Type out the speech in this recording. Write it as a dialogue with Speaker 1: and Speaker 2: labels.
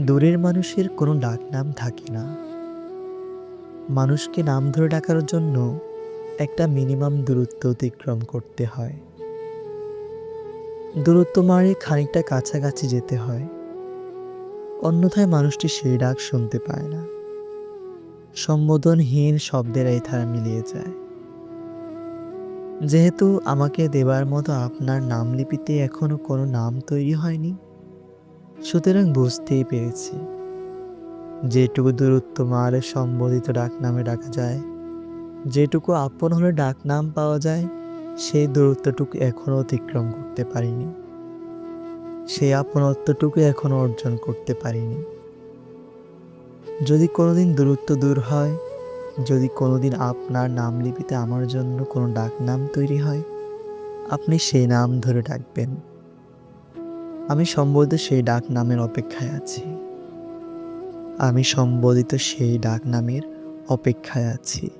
Speaker 1: দূরের মানুষের কোনো ডাকনাম থাকে না। মানুষকে নাম ধরে ডাকার জন্য একটা মিনিমাম দূরত্ব অতিক্রম করতে হয়। দূরত্ব মানে খানিকটা কাছাকাছি যেতে হয়। অন্যথায় মানুষটি সেই ডাক শুনতে পায় না। সম্বোধনহীন শব্দের এই ধারা মিলিয়ে যায়। যেহেতু আমাকে দেবার মতো আপনার নামলিপিতে এখনো কোনো নাম তৈরি হয়নি, সুতরাং বুঝতেই পেরেছি যেটুকু দূরত্ব মারে সম্বোধিত ডাকনামে ডাকা যায়, যেটুকু আপন হলে ডাকনাম পাওয়া যায়, সেই দূরত্বটুকু এখনো অতিক্রম করতে পারিনি। সেই আপনত্বটুকু এখনো অর্জন করতে পারিনি। যদি কোনোদিন দূরত্ব দূর হয়, যদি কোনোদিন আপনার নামলিপিতে আমার জন্য কোনো ডাকনাম তৈরি হয়, আপনি সেই নাম ধরে ডাকবেন। আমি সম্বোধিত সেই ডাকনামের অপেক্ষায় আছি। আমি সম্বোধিত সেই ডাকনামের অপেক্ষায় আছি।